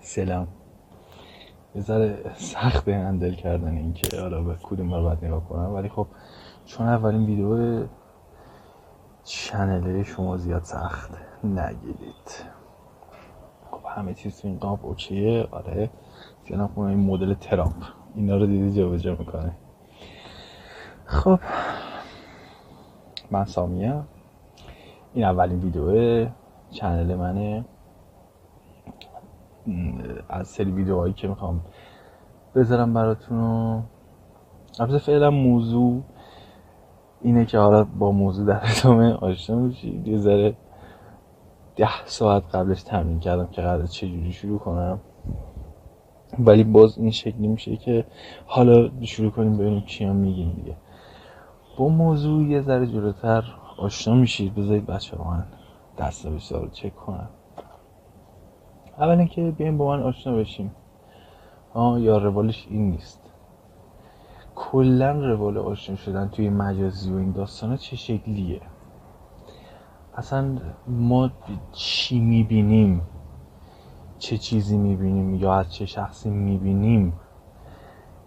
سلام. یه ذره سخته هندل کردن این که حالا به کدوم رو باید نگاه کنم، ولی خب چون اولین ویدیو چنله شما زیاد سخت نگیرید. خب همه چیز تو این قاب اوکیه. آره زیادم خونه این مدل ترامپ اینا رو دیدی جابجا میکنه. خب من سامیم، این اولین ویدیو چنل منه از سری ویدیوهایی که میخوام بذارم براتون. البته فعلا موضوع اینه که حالا با موضوع در ادامه آشنا میشید. یه ذره 10 ساعت قبلش تمرین کردم که قراره چجوری شروع کنم، ولی باز این شکلی میشه که حالا شروع کنیم ببینیم چیا میگیم دیگه. با موضوع یه ذره جلوتر آشنا میشید. بذارید بچه ها من دستاویزها رو چک کنم. اولا که بیایم با من آشنا بشیم. یا روالش این نیست. کلن روال آشنا شدن توی مجازی و این داستانا چه شکلیه؟ اصلا ما چی میبینیم، چه چیزی میبینیم یا از چه شخصی میبینیم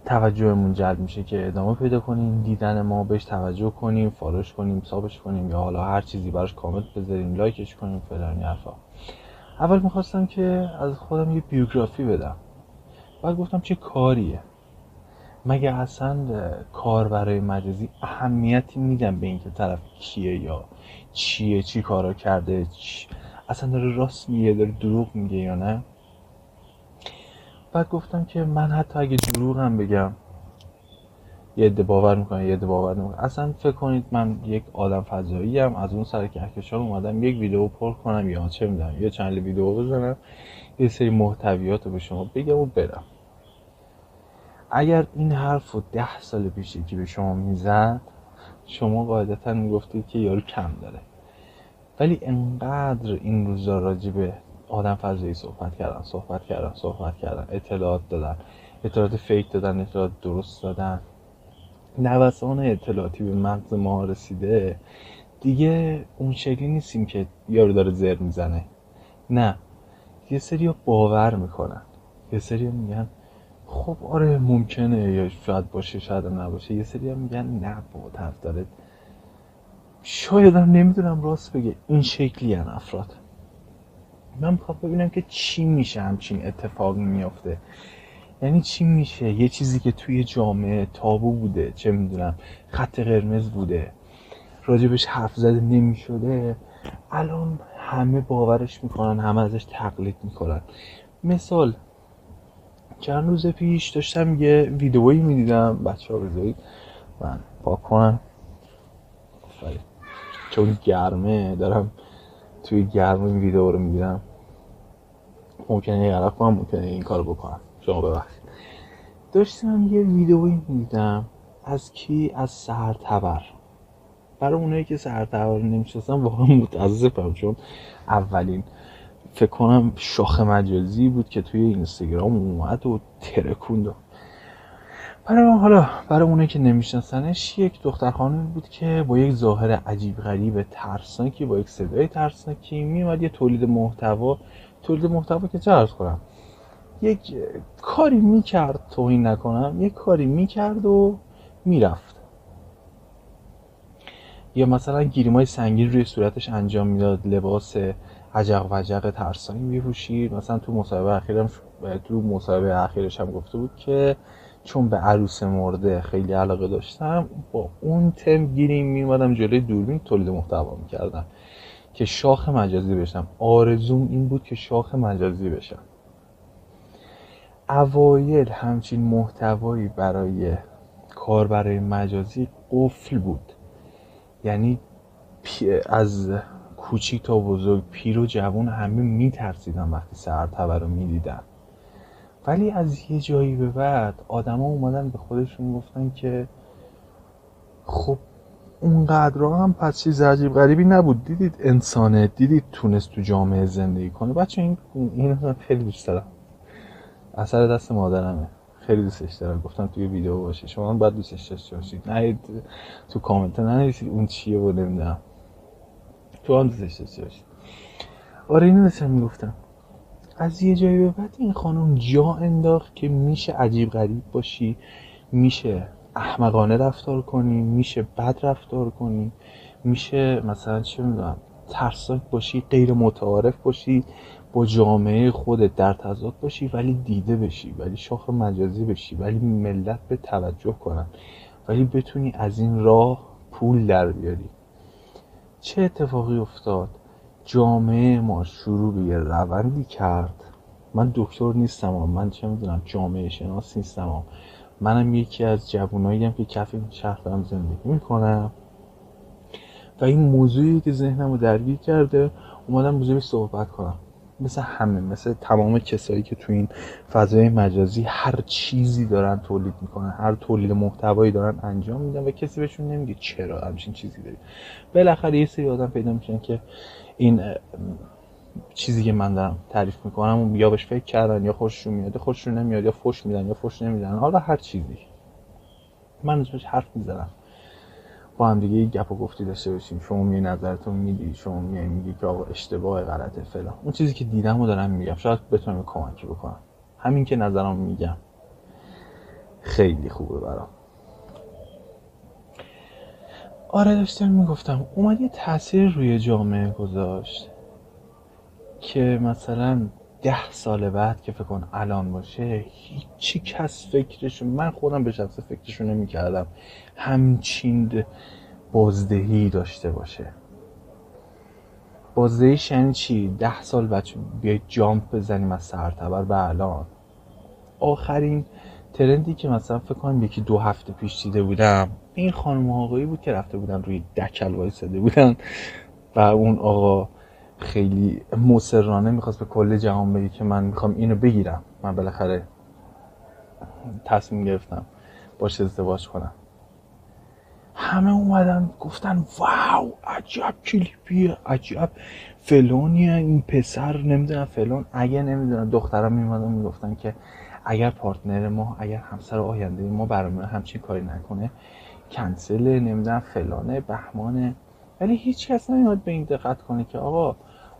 توجهمون جلب میشه که ادامه پیدا کنیم دیدن ما، بهش توجه کنیم، فالوش کنیم، سابش کنیم یا حالا هر چیزی براش کامنت بذاریم، لایکش کنیم، فلان حرفا. اول میخواستم که از خودم یه بیوگرافی بدم. بعد گفتم چه کاریه؟ مگه اصلا کار برای مجازی اهمیتی میدم به این که طرف کیه یا چیه، چی کارا کرده، اصلا داره راست میگه داره دروغ میگه یا نه؟ بعد گفتم که من حتی اگه دروغم بگم یه عده باور میکنه، یه عده باور نمیکنه. اصلا فکر کنید من یک آدم فضایی ام، از اون سر کهکشان اومدم یک ویدیو پر کنم یا چه میدونم یه چنل ویدیو بزنم، یه سری محتویات رو به شما بگم و برم. اگر این حرف رو 10 سال پیش که به شما میزد، شما قاعدتا میگفتید که یارو کم داره. ولی انقدر این روزا راجع به آدم فضایی صحبت کردن، اطلاعات دادن، اطلاعات فیک دادن، اطلاعات درست دادن، نوسان اطلاعاتی به مغز ما رسیده دیگه. اون شکلی نیستیم که یارو داره زر میزنه. نه، یه سری باور میکنن، یه سری میگن خب آره ممکنه یا شاید باشه شاید نباشه، یه سری هم میگن نه بابا طرف داره شاید هم نمیدونم راست بگه. این شکلی هن افراد. من میخوام ببینم که چی میشه همچین اتفاقی میافته. یعنی چی میشه یه چیزی که توی جامعه تابو بوده، چه میدونم خط قرمز بوده، راجبش حرف زده نمیشده، الان همه باورش میکنن، همه ازش تقلید میکنن. مثال چند روز پیش داشتم یه ویدئویی میدیدم. بچه ها بذارید من پاک کنم چون گرمه، دارم توی گرمه این ویدئو رو میدیدم. ممکنه یه کنم، ممکنه این کار بکنم، شما ببخشید. داشتم یه ویدئویی میدیدم از کی؟ از سحر تبر. برای اونایی که سحر تبر نمیشناسن واقعا متاسفم، چون اولین فکر کنم شاخ مجازی بود که توی اینستاگرام اومد و ترکوند. برای اونایی که نمیشناسنش، یک دختر خانمی بود که با یک ظاهر عجیب غریب ترسناکی، با یک صدای ترسناکی میومد یه تولید محتوا که چه عرض کنم، یک کاری میکرد، توهین نکنم، یک کاری میکرد و میرفت. یا مثلا گیریمای سنگین روی صورتش انجام میداد، لباس عجق وجق ترسانی میپوشید. مثلا تو مصاحبه اخیرش هم گفته بود که چون به عروس مرده خیلی علاقه داشتم، با اون تم گیریم میومدم جلوی دوربین تولید محتوا میکردم که شاخ مجازی بشم. آرزوم این بود که شاخ مجازی بشم. اوایل همچین محتوایی برای کار برای مجازی قفل بود. یعنی از کوچیک تا بزرگ، پیر و جوان همه میترسیدن وقتی سحر تبر رو میدیدن. ولی از یه جایی به بعد آدم ها اومدن به خودشون گفتن که خب اونقدر هم پس چیز عجیب غریبی نبود. دیدید انسانه، دیدید تونست تو جامعه زندگی کنه. بچه این خیلی دوست دارم، اثر دست مادرمه، خیلی دوستش دارم. گفتم توی ویدیو باشه، شما هم باید دوستش داشته باشید. نه تو کامنت ننویسید اون چیه و نمیدونم، تو هم دوستش داشته باشید. آره اینو داشتم میگفتم. از یه جایی به بعد این خانم جا انداخت که میشه عجیب غریب باشی، میشه احمقانه رفتار کنی، میشه بد رفتار کنی، میشه مثلا چه میدونم ترسناک باشی، غیر متعارف باشی، با جامعه خودت در تضاد باشی، ولی دیده بشی، ولی شاخ مجازی بشی، ولی ملت به توجه کنن، ولی بتونی از این راه پول در بیاری. چه اتفاقی افتاد؟ جامعه ما شروع به یه روندی کرد. من دکتر نیستم، من چه میدونم جامعه شناس نیستم، منم یکی از جواناییم که کف این شهر دارم زندگی میکنم و این موضوعی که ذهنمو درگیر کرده اومدم موضوعی صحبت کنم. مثل همه، مثل تمام کسایی که تو این فضای مجازی هر چیزی دارن تولید میکنن، هر تولید محتوایی دارن انجام میدن و کسی بهشون نمیگه چرا همچین چیزی داری. بالاخره یه سری آدم پیدا میشن که این چیزی که من دارم تعریف میکنم یا بهش فکر کردن، یا خوششون میاد یا خوششون نمیاد، یا فوش میدن یا فوش نمیدن، حالا هر چیزی. من ازش حرف میزنم، با هم دیگه یه گپ و گفتی داشته باشیم، شما میای نظرتون میدی، شما میای میگی که آقا اشتباه، غلطه، فلان. اون چیزی که دیدم و دارم میگم، شاید بتونم کمکی بکنم. همین که نظرم میگم خیلی خوبه برام. آره داشتم میگفتم اومد یه تاثیر روی جامعه گذاشت که مثلا 10 سال بعد که فکر کن الان باشه، هیچی کس فکرشو، من خودم به شخص فکرشو نمی کردم همچین بازدهی داشته باشه. بازدهیش یعنی چی؟ 10 سال بچه بیاید جامپ بزنیم از سرتبر به الان. آخرین ترندی که مثلا فکر کنم 1-2 هفته پیش دیده بودم، این خانم آقایی بود که رفته بودن روی دکل وایساده بودن و اون آقا خیلی مصرانه میخواست به کل جهان بگه که من میخوام اینو بگیرم، من بالاخره تصمیم گرفتم باش ازدواج کنم. همه اومدن گفتن واو عجب کلیپیه، عجب فلانیه این پسر، نمیدونم فلان. اگه نمیدونم دخترم میمدن میگفتن که اگر پارتنر ما، اگر همسر آینده ما برامون همچین کاری نکنه کنسله، نمیدونم فلانه بهمانه. ولی هیچ کس نمیاد به این دقت کنه که آقا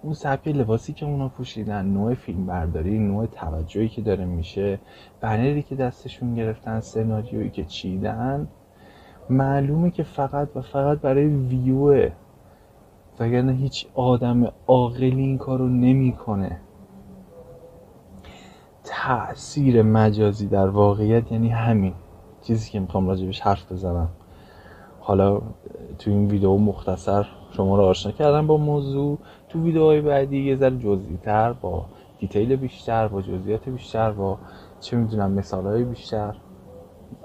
اون سبک لباسی که اونا پوشیدن، نوع فیلم برداری، نوع توجهی که داره میشه، بنری که دستشون گرفتن، سناریویی که چیدن، معلومه که فقط و فقط برای ویوه، وگرنه هیچ آدم عاقلی این کارو نمیکنه. تأثیر مجازی در واقعیت یعنی همین چیزی که میخوام راجبش حرف بزنم. حالا تو این ویدیو مختصر شما رو آشنا کردم با موضوع، تو ویدیوهای بعدی یه ذره جزئی تر، با دیتیل بیشتر، با جزئیات بیشتر، با چه میدونم مثالهای بیشتر.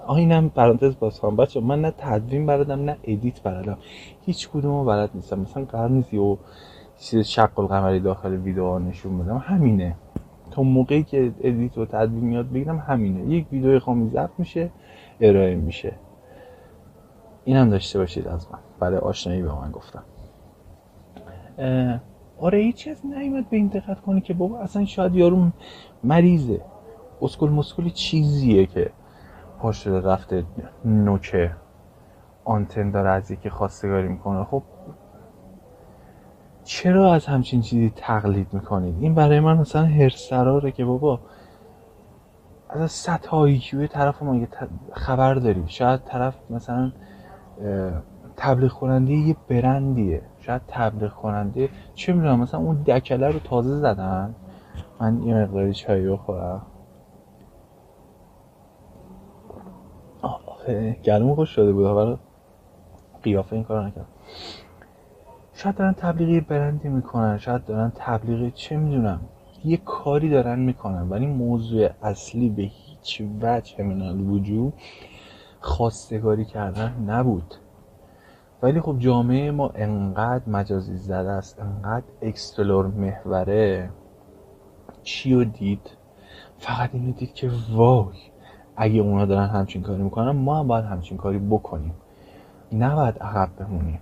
اینم پرانتز باز کنم بچه، من نه تدوین بلدم نه ادیت بلدم، هیچ کدومو بلد نیستم. مثلا قرار نیست یه چیز شق القمری داخل ویدیو نشون بدم، همینه. تا موقعی که ادیت و تدوین میاد بگیرم همینه، یک ویدیو خامی ضبط میشه ارائه میشه. اینم داشته باشید از من برای آشنایی به من گفتم. آره هیچ کس نیومد به این دقت کنه که بابا اصلا شاید یارو مریضه، اسکل مسکلی چیزیه که پاش رفته نوک آنتن داره از یکی خواستگاری میکنه. خب چرا از همچین چیزی تقلید میکنید؟ این برای من مثلا هرسراره که بابا از سطح IQ طرف ما خبر داری، شاید طرف مثلا تبلیغ کننده یه برندیه، شاید تبلیغ کننده چه میدونم مثلا اون دکله رو تازه زدن. من یه مقداری چای بخورم، گلوم خوش شده بود ولی قیافه این کارو نکردم. شاید دارن تبلیغ برندی میکنن، شاید دارن تبلیغ چه میدونم یه کاری دارن میکنن، ولی موضوع اصلی به هیچ وجه من الوجود خواستگاری کردن نبود. ولی خب جامعه ما انقدر مجازی زده است، انقدر اکسپلور محوره، چی رو دید؟ فقط اینو دید که وای اگه اونا دارن همچین کاری میکنن ما هم باید همچین کاری بکنیم، نباید عقب بمونیم.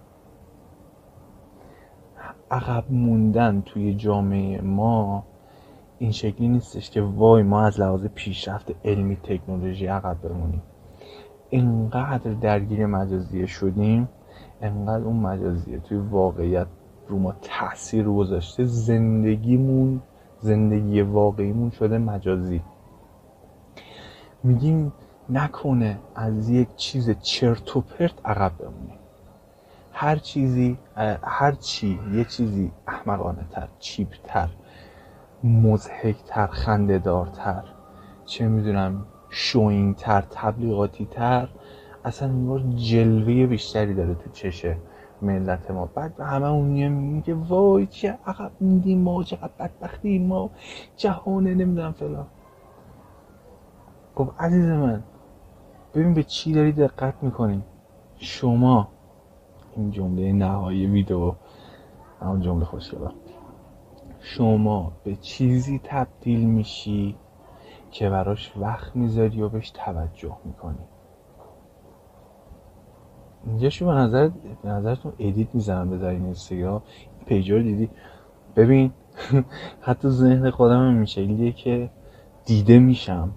عقب موندن توی جامعه ما این شکلی نیستش که وای ما از لحاظ پیشرفت علمی تکنولوژی عقب بمونیم. انقدر درگیر مجازیه شدیم، انقدر اون مجازیه توی واقعیت رو ما تأثیر گذاشته، زندگیمون زندگی واقعیمون شده مجازی. میگیم نکنه از یک چیز چرت و پرت عقب بمونیم. هر چی یه چیزی احمقانه تر، چیپ تر، مضحک تر، خنده دارتر، چه میدونم شوینگ تر، تبلیغاتی تر، اصلا انگار جلوه بیشتری داره تو چشه ملت ما. بعد همه اون میگیم که وای چه عقب موندیم ما، چقدر بدبختیم ما، جهانه نمیدونم فلان. خب عزیز من ببین به چی داری دقت میکنی شما. این جمله نهایی ویدیو، همون جمله خوشگلم، شما به چیزی تبدیل میشی که براش وقت میذاری و بهش توجه میکنی. اینجا شو به نظرتون ادیت میزنم بذارین اینستاگرام پیجا رو دیدی؟ ببین حتی ذهن خودم هم میشه که دیده میشم.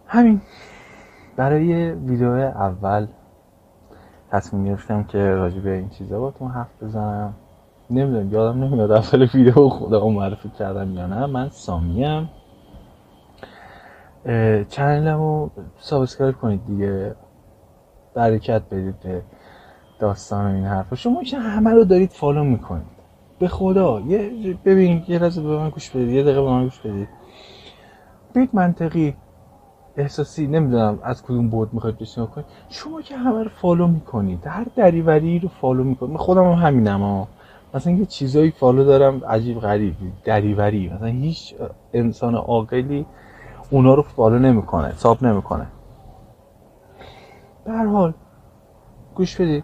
همین برای ویدیو اول تصمیم گرفتم که راجع به این چیزا باتون حرف بزنم. نمیدونم یادم نمیاد اول ویدیو خودم معرفی کردم یا نه. من سامیم، چنلمو سابسکرایب کنید دیگه، برکت بدید به داستان و این حرفا. شما که همه رو دارید فالو میکنید به خدا. ببین یه لحظه به من گوش بدید، یه دقیقه به من گوش بدید. بید منطقی احساسی نمیدونم از کدوم بود میخواید بشین کنید. شما که همه رو فالو میکنید، هر دریوری رو فالو میکنید. خودم هم همینم مثلا یه چیزایی فالو دارم عجیب غریب دریوری، مثلا هیچ انسان عاقلی اونا رو فالو نمیکنه، حساب نمیکنه. به هر حال گوش بدید.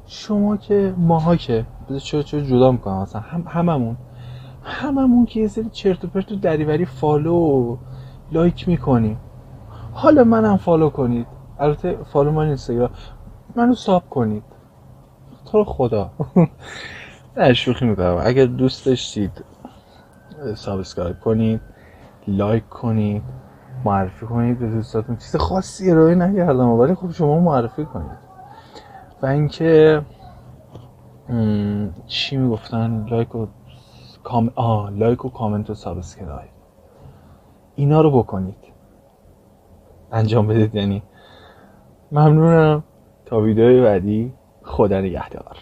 شما که ماها که چرا جدا میکنم مثلا هممون که یه سری چرت و پرت و دریوری فالو و لایک میکنیم. حالا منم فالو کنید، البته فالو من اینستاگرام، منو ساب کنید تو رو خدا. نه شوخی میکنم. اگر دوست داشتید سابسکرایب کنید، لایک کنید، معرفی کنید به دوستاتون. چیز خاصی ارائه نکردم ولی خب شما معرفی کنید. و اینکه چی میگفتن، لایک و کامنت و سابسکرایب اینا رو بکنید، انجام بدید. یعنی ممنونم. تا ویدیوی بعدی، خدا نگهدار.